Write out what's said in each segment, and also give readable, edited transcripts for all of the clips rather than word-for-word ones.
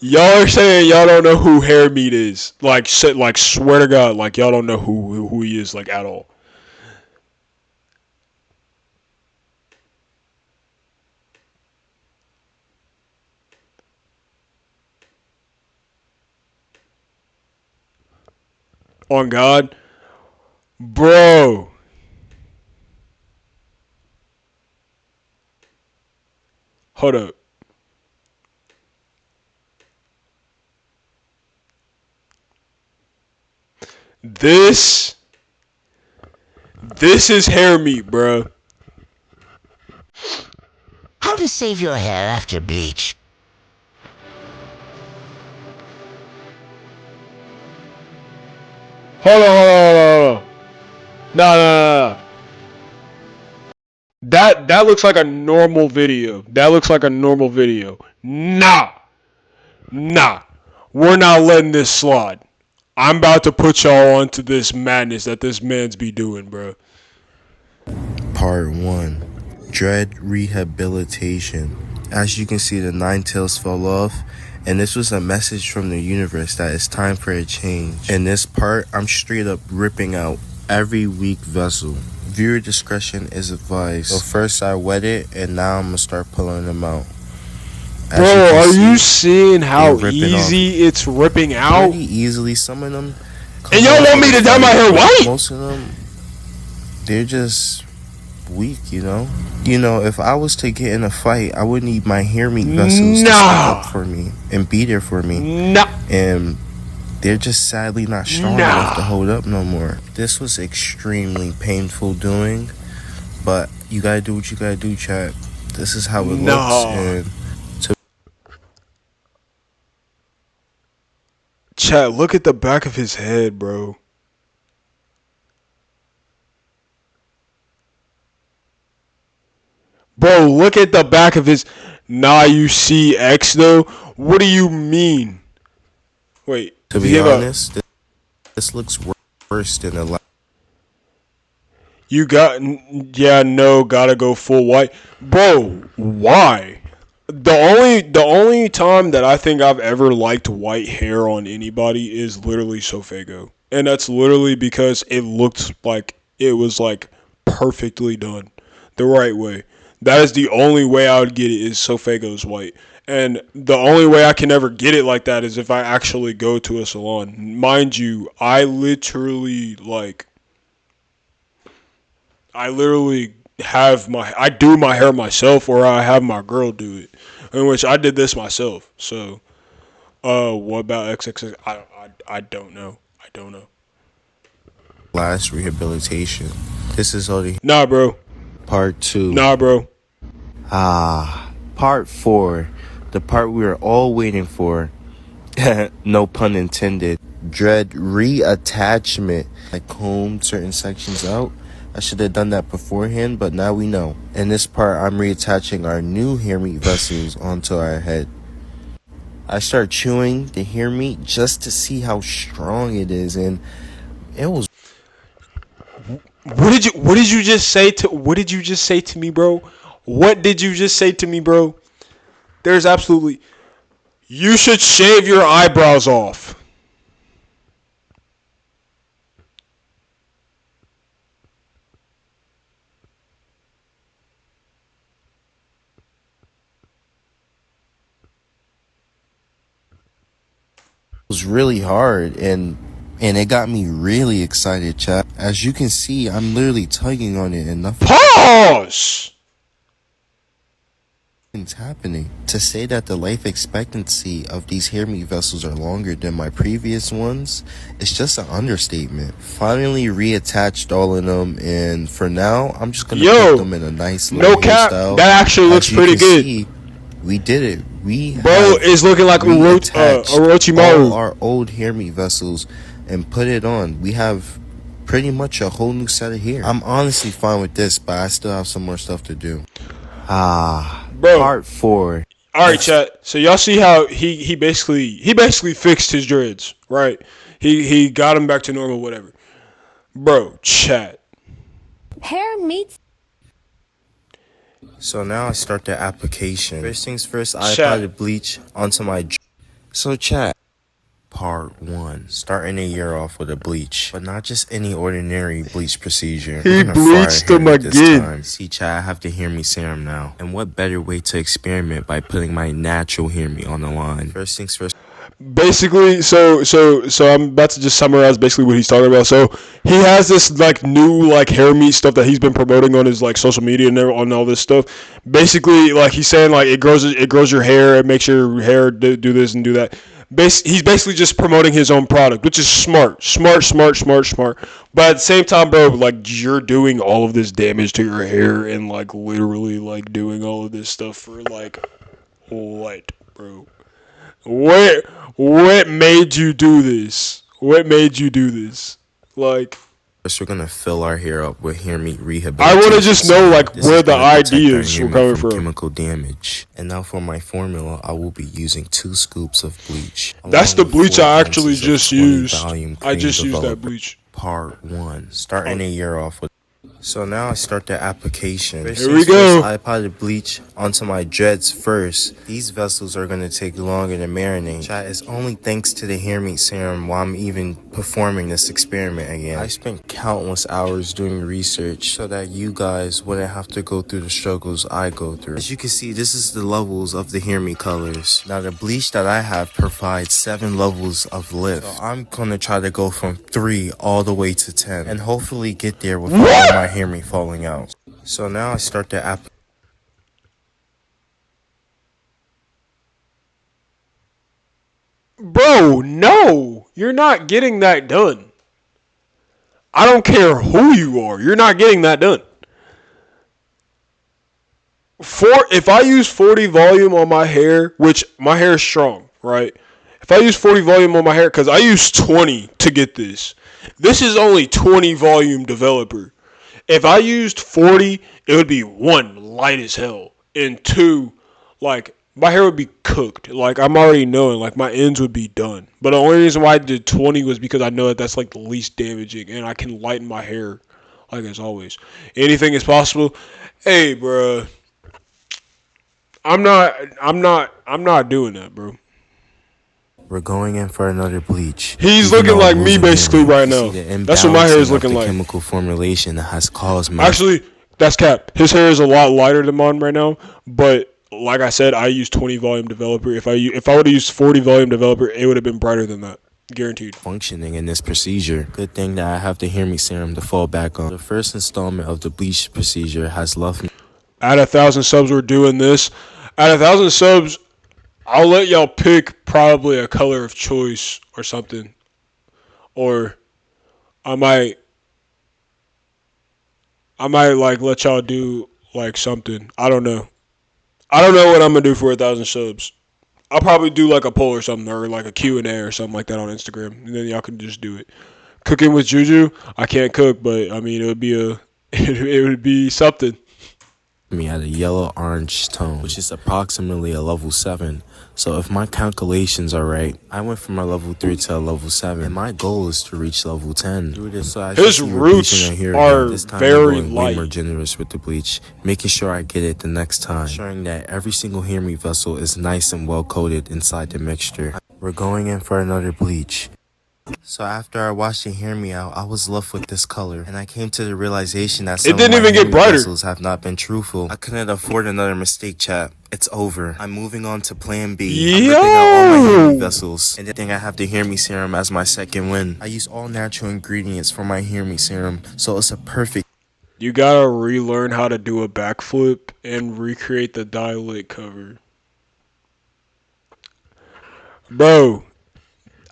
Y'all are saying y'all don't know who HairMeat is. Like, like swear to God, like y'all don't know who he is, like at all. On God, bro. Hold up. This this is HairMeat, bro. How to save your hair after bleach. Hold on. No. That looks like a normal video. That looks like a normal video. Nah. We're not letting this slide. I'm about to put y'all onto this madness that this man's be doing, bro. Part 1. Dread Rehabilitation. As you can see, the 9 tails fell off, and this was a message from the universe that it's time for a change. In this part, I'm straight up ripping out every weak vessel. Viewer discretion is advised. So first I wet it, and now I'm gonna start pulling them out. Bro, are you seeing how easy it's ripping out? Pretty easily. Some of them. And y'all want me to dye my hair white? Most of them, they're just weak, you know. If I was to get in a fight, I would need my HairMeat vessels to stick up for me and be there for me. And they're just sadly not strong enough to hold up no more. This was extremely painful doing, but you gotta do what you gotta do, chat. This is how it looks, and chat, look at the back of his head, bro. Bro, look at the back of his. Nah, you see X though? What do you mean? Wait. To be honest, this looks worse than a lot. You gotta go full white. Bro, why? The only time that I think I've ever liked white hair on anybody is literally Sofego. And that's literally because it looked like it was like perfectly done. The right way. That is the only way I would get it is Sofego's white. And the only way I can ever get it like that is if I actually go to a salon. Mind you, I literally I do my hair myself, or I have my girl do it, in which I did this myself. So, what about XXX? I don't know. Last rehabilitation. This is only Nah, bro. Part 2. Nah, bro. Part 4. The part we were all waiting for. No pun intended. Dread reattachment. I combed certain sections out. I should have done that beforehand, but now we know. In this part, I'm reattaching our new HairMeat vessels onto our head. I start chewing the HairMeat just to see how strong it is, and it was. What did you just say to me, bro? What did you just say to me, bro? There's absolutely. You should shave your eyebrows off. Was really hard, and it got me really excited, chat. As you can see, I'm literally tugging on it and nothing's happening. To say that the life expectancy of these HairMeat vessels are longer than my previous ones, it's just an understatement. Finally reattached all of them, and for now, I'm just gonna put them in a nice little hairstyle. That actually looks pretty good. See, we did it. Bro is looking like Orochimaru. All our old HairMeat vessels and put it on. We have pretty much a whole new set of hair. I'm honestly fine with this, but I still have some more stuff to do. Bro. Part 4. All right, chat. So y'all see how he basically fixed his dreads, right? He got him back to normal, whatever. Bro, chat. HairMeat. So now I start the application. First things first, I apply the bleach onto my So chat. Part 1. Starting a year off with a bleach. But not just any ordinary bleach procedure. He We're gonna fire bleached them HairMeat this again. time. See chat, I have the HairMeat serum now. And what better way to experiment by putting my natural HairMeat on the line. First things first. Basically, so I'm about to just summarize basically what he's talking about. So he has this like new like hair meat stuff that he's been promoting on his like social media and on all this stuff. Basically, like he's saying like it grows your hair, it makes your hair do this and do that. He's basically just promoting his own product, which is smart. But at the same time, bro, like you're doing all of this damage to your hair and like literally like doing all of this stuff for like what, bro? What made you do this? What made you do this? Like, First, we're gonna fill our hair up with HairMeat rehabilitation. I want to just know like This where is the gonna protect our ideas were HairMeat coming from from. chemical damage. And now for my formula, I will be using 2 scoops of bleach. That's the along with bleach 4 I actually ounces of just 20 used. volume I cream just used that developer. bleach. Part 1. Starting a year off with. So now I start the application. Here we go. I apply the bleach onto my dreads first. These vessels are going to take longer to marinate. Chat, it's only thanks to the HairMeat serum while I'm even performing this experiment again. I spent countless hours doing research so that you guys wouldn't have to go through the struggles I go through. As you can see, this is the levels of the HairMeat colors. Now the bleach that I have provides 7 levels of lift. So I'm going to try to go from 3 all the way to 10 and hopefully get there without all my HairMeat falling out. So now I start the app. Bro, no, you're not getting that done. I don't care who you are. You're not getting that done. If I use 40 volume on my hair, which my hair is strong, right? If I use 40 volume on my hair, because I use 20 to get this. This is only 20 volume developer. If I used 40, it would be 1, light as hell, and 2, like my hair would be cooked. Like I'm already knowing, like my ends would be done. But the only reason why I did 20 was because I know that that's like the least damaging, and I can lighten my hair, like as always. Anything is possible. Hey, bro, I'm not doing that, bro. We're going in for another bleach. He's Even looking though like I'm me losing basically HairMeat, right you now. see the That's what my hair is imbalancing of looking the like. chemical formulation that has caused my. Actually, that's cap. His hair is a lot lighter than mine right now, but like I said, I use 20 volume developer. If I would have used 40 volume developer, it would have been brighter than that, guaranteed. Functioning in this procedure. Good thing that I have the HairMeat serum to fall back on. The first installment of the bleach procedure has left me. At 1,000 subs, we're doing this. At 1,000 subs, I'll let y'all pick probably a color of choice or something, or I might like let y'all do like something. I don't know. I don't know what I'm gonna do for 1,000 subs. I'll probably do like a poll or something, or like a Q&A or something like that on Instagram, and then y'all can just do it. Cooking with Juju, I can't cook, but I mean it would be it would be something. Me at a yellow orange tone, which is approximately a level 7. So if my calculations are right, I went from a level 3 to a level 7, and my goal is to reach level 10. Do this so His roots are very light. Way more generous with the bleach, making sure I get it the next time, ensuring that every single HairMeat vessel is nice and well coated inside the mixture. We're going in for another bleach. So after I washed the HairMeat out, I was left with this color, and I came to the realization that some didn't of my even get HairMeat brighter. vessels have not been truthful. I couldn't afford another mistake, chat. It's over. I'm moving on to plan B. I'm ripping out all my HairMeat vessels, and I think I have the HairMeat serum as my second win. I use all natural ingredients for my HairMeat serum, so it's a perfect. You gotta relearn how to do a backflip and recreate the dilate cover. Bro,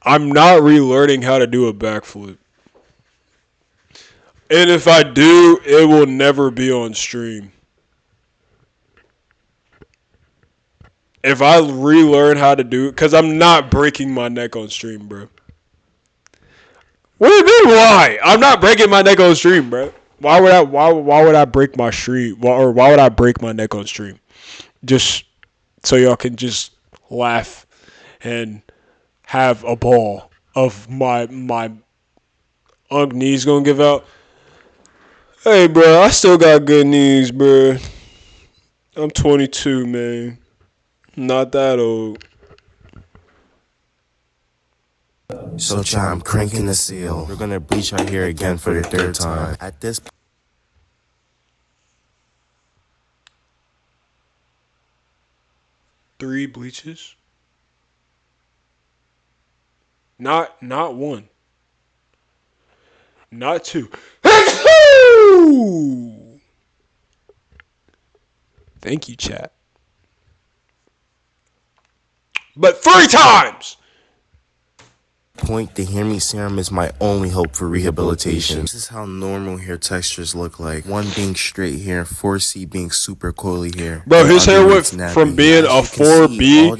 I'm not relearning how to do a backflip. And if I do, it will never be on stream. If I relearn how to do it, because I'm not breaking my neck on stream, bro. What do you mean why? I'm not breaking my neck on stream, bro. Why would I break my stream? Or why would I break my neck on stream? Just so y'all can just laugh and have a ball of my knees gonna give out. Hey, bro, I still got good knees, bro. I'm 22, man. Not that old. So chat, I'm cranking the seal. We're gonna bleach our hair again for the third time. At this 3 bleaches. Not 1. Not 2. Thank you, chat. But 3 times! point, the HairMeat serum is my only hope for rehabilitation. This is how normal hair textures look like. 1 being straight hair, 4C being super coily hair. Bro, his hair went nappy. from being a 4B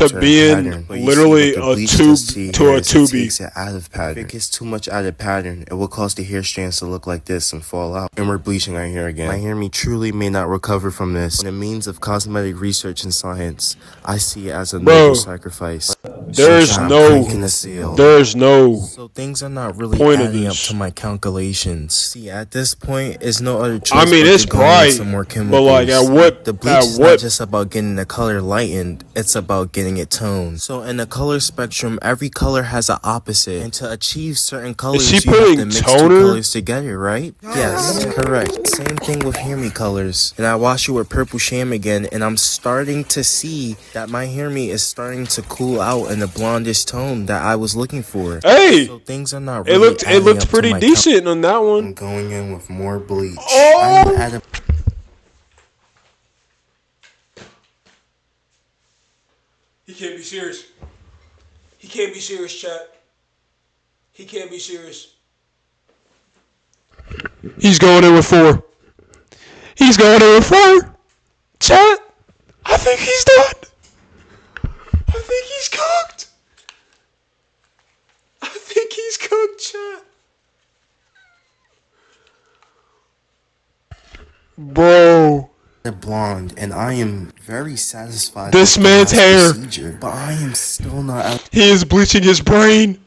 to being literally a 2 to a 2B. Takes it out of pattern. If it gets too much out of pattern, it will cause the hair strands to look like this and fall out. And we're bleaching our hair again. My HairMeat truly may not recover from this. In a means of cosmetic research and science, I see it as a noble sacrifice. There's no So things are not really point of adding up this. to my calculations. See, at this point, it's no other choice. I mean, but it's to go in with bright, some more but chemicals. like The bleach is not just about getting the color lightened, it's about getting it toned. So in the color spectrum, every color has an opposite. And to achieve certain colors, she you have putting to mix toner? 2 colors together, right? Yes, correct. Same thing with HairMeat colors. And I wash it with purple sham again, and I'm starting to see that my HairMeat is starting to cool out in the blondish tone that I was looking for. Hey, So things are not it really looked adding up to pretty my decent on that I'm one. going in with more bleach. Oh! I'm at a He can't be serious. He can't be serious, chat. He can't be serious. He's going in with 4. He's going in with 4. Chat, I think he's done. I think he's cooked. I think he's cooked, chat. Bro. blonde, and I am very satisfied This with the man's last hair. procedure, but I am still not at He is bleaching his brain.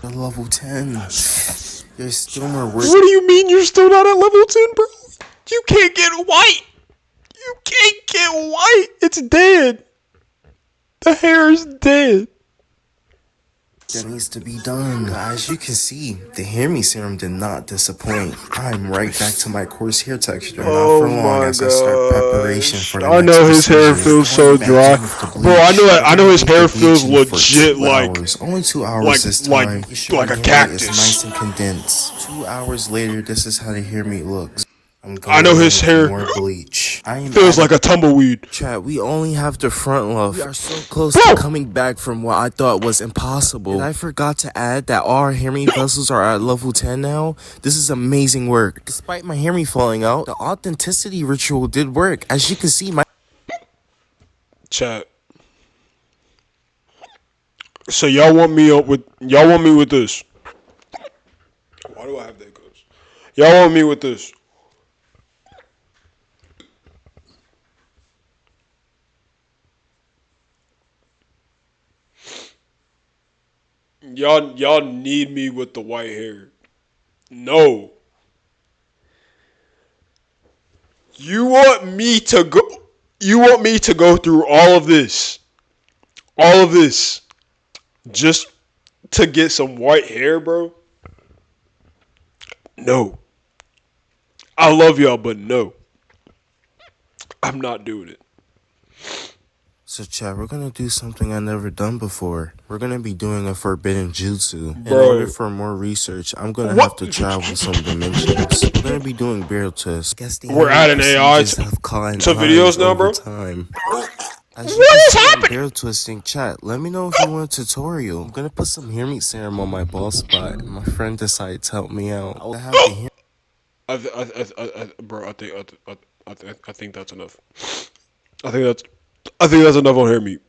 the level 10. There's still more work. What do you mean you're still not at level 10, bro? You can't get white. You can't get white. It's dead. The hair is dead. That needs to be done. As you can see, the HairMeat serum did not disappoint. I'm right back to my coarse hair texture. Not for long as I start preparation for the I next know his hair procedure. feels so Going back dry. in with the Bro, I know his bleach. hair The feels bleaching for legit 2 like hours. Only 2 hours like- this like- time. like a It's cactus. nice and condensed. 2 hours later, this is how the HairMeat looks. I know his hair more bleach. I am feels like a tumbleweed. Chat, we only have the front love. We are so close to coming back from what I thought was impossible. And I forgot to add that all our HairMeat vessels are at level 10 now. This is amazing work. Despite my HairMeat falling out, the authenticity ritual did work. As you can see, my Chat. So y'all want me with this? Why do I have that ghost? Y'all want me with this? Y'all need me with the white hair. No. You want me to go through all of this just to get some white hair, bro? No. I love y'all, but no. I'm not doing it. So chat, we're gonna do something I've never done before. We're gonna be doing a forbidden jutsu. In Bro. order for more research, I'm gonna have to travel some dimensions. We're gonna be doing barrel twists. We're adding AI to videos now, bro? Time. As What you can is see, I'm happening? barrel twisting. Chat, let me know if you want a tutorial. I'm gonna put some HairMeat serum on my bald spot. My friend decided to help me out. I'll have the hair. Bro, I think that's enough. I think that's enough on HairMeat.